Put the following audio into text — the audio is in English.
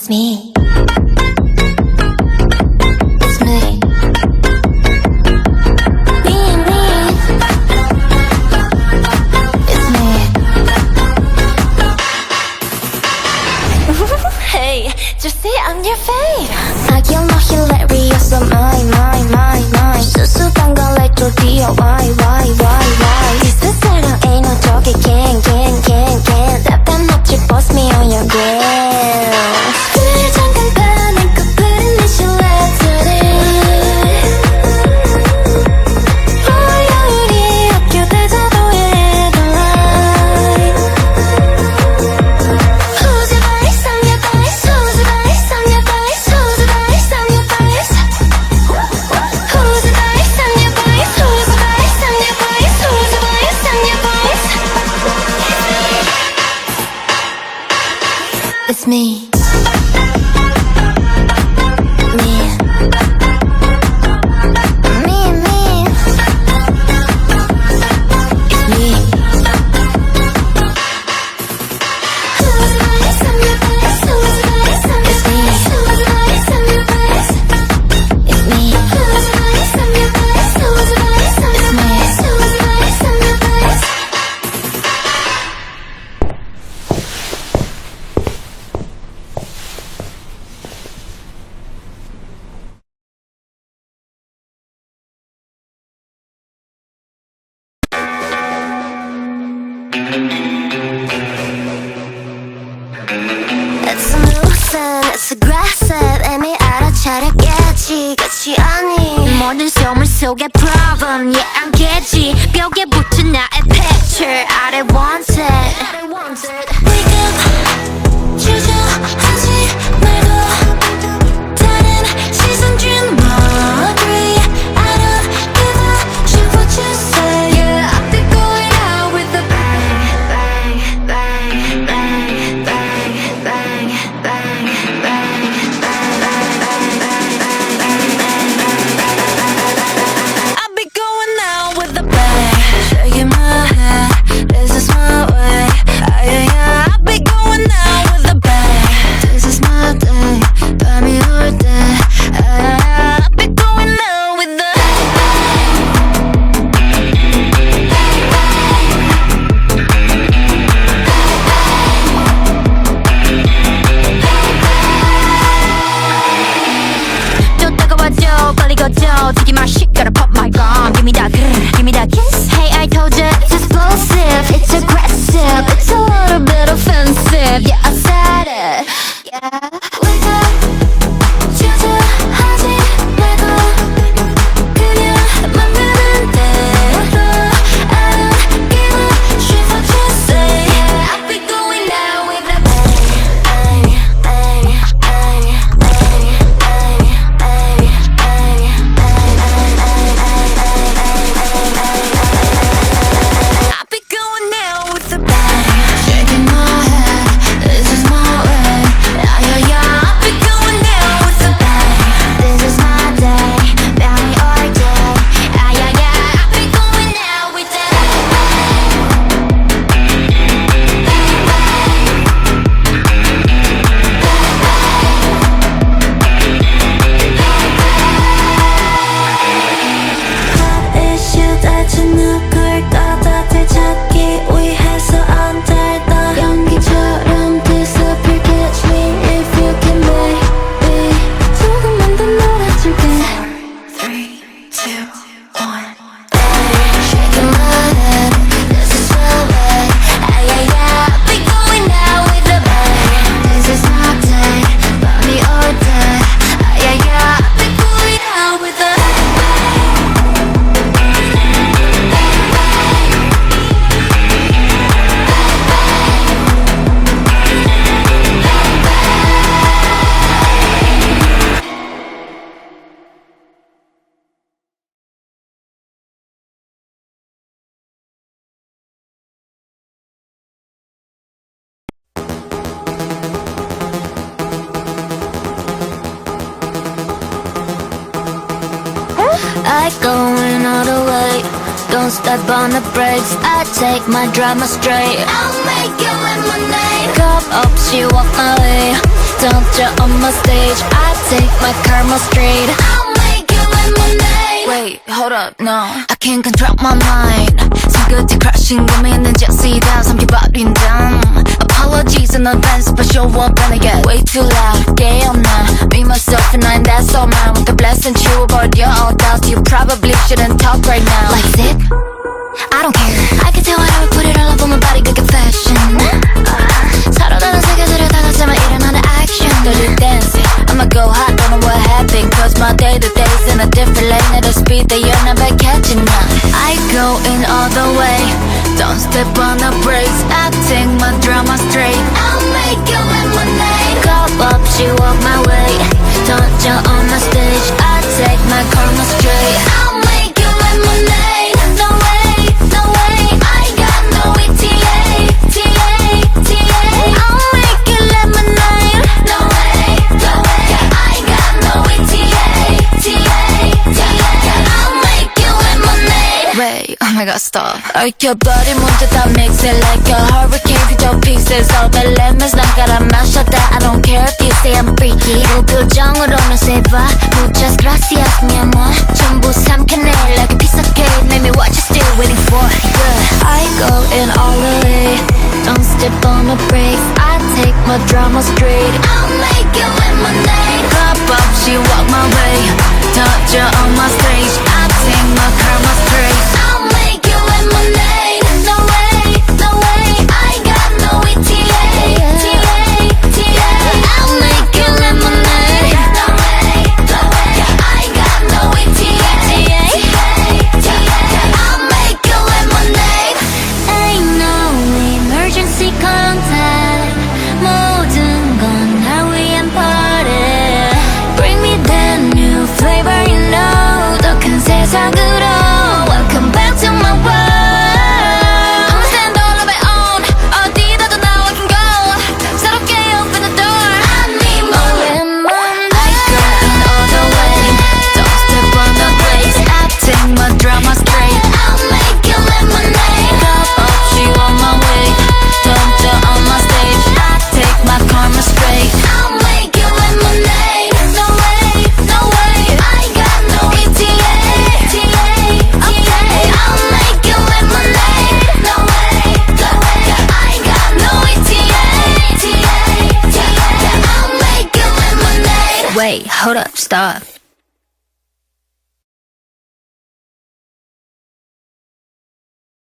It's me. It's me. Being me. It's me. Hey, just say I'm your fave. I you're not hilarious, so mine. 수수한 건 like tortilla. Why? 비슷한 사랑 ain't no joke. Can. 답답한 납치 boss me on your grill. 늘 잠깐 꺼낸 커플은 내 실내들이 화요일이 학교 대자도의 headline. Who's your vice? I'm your vice. Who's your vice? I'm your vice. Who's your vice? I'm your vice. Who's your vice? I'm your vice. Who's your vice? I'm your vice. Who's your vice? I'm your vice. It's me. It's a nuisance, it's aggressive. 이미 알아차렸겠지. 끝이 아닌 모든 소문 속에 problem. Yeah, I'm catchy. 벽에 붙은 나의 picture. I don't want it. Wake up, 주저하지 말고 다른 시선 준 머리. I don't give a shit what you say. Yeah, I've been going out with a bang. I'll be going out with a bang. Shaking my head, this is my way. Yeah. I'll be going out with a bang. This is my day, 밤이 올 때. I'll be going out with a 또 다가와줘 빨리 꺼져 Take my shit gotta pop my gum Give me that grrr, give me that kiss Hey I told you it's explosive It's aggressive It's a little bit offensive Yeah I said it Yeah Wake up 주저하지 말고 그냥 맘대로 대로 I don't give a shit what you say Yeah I'll be going out with a bang I'll be going out with a bang Shaking my head, this is my way Yeah I'll be going out with a bang This is my day, 밤이 올 때 Yeah I'll be going out with a issue 대체 누굴 따뜻히 찾기 위해서 안 달다 연기처럼 disappear catch me if you can maybe 조금만 더 놀아줄게 4, 3, 2, 1 Shaking my head, this is my way Yeah I'll be going out with a bang This is my day, 밤이 올 때 Yeah I'll be going out with a I going all the way Don't step on the brakes I take my drama straight I'll make you lemonade Cup up, she walk my way Don't you on my stage, I take my karma straight. I'll make you lemonade. Wait, hold up, no I can't control my mind 손끝이 crashing 고민은 just 삼켜버린 damn Apologies in advance but show up and I get way too loud 깨어나 me, myself and I, that's all mine With the blessing true about your all doubts You probably shouldn't talk right now Like it? I don't care I can tell whatever, put it all up on my body, good confession 서로 다른 세계들을 다 같이만 일어나는 action Dirty dancing, I'ma go hot, don't know what happened Cause my day-to-day's in a different lane At a speed that you're never catching up I go in all the way Don't step on the brakes I take my drama straight I'll make you lemonade. Cup up, she walk my way Don't jump on my stage I take my karma straight I'll make you lemonade. No way, no way. I got no ETA, TA, TA. I'll make you lemonade No way, no way. I got no ETA, TA, TA. I'll make you lemonade. Wait, oh my god, stop 얽혀버린 문제 다 mix it like a hurricane 그저 pieces All the lemons 난 갈아 마셔다 I don't care if you say I'm freaky 무표정으로는 say bye Muchas gracias mi amor 전부 삼켜내 like a piece of cake Maybe what you still waiting for yeah. I go in all the way Don't step on the brakes I take my drama straight I'll make you lemonade. Cup up, she walk my way Touch her on my stage I take my karma straight I'll make you lemonade. No way, no way. I got no ETA, TA, TA. I'll make you lemonade No way, no way. I got no ETA, TA, TA. I'll make you lemonade. Ain't no emergency contact 모든 건 날 위한 party Bring me that new flavor you know 더 큰 세상으로 Welcome back to my world I'ma stand all on my own 어디다도 now I can go 새롭게 open the door I need more lemonade I go in all the way Don't step on the brakes I take my drama straight I'll make you lemonade. Cup up, she on my way Don't you on my stage I take my karma straight I'll make you lemonade. No way, no way. I got no ETA, TA, TA. I'll make you lemonade. No way, no way. I got no ETA, TA, TA. I'll make you lemonade. Wait, hold up, stop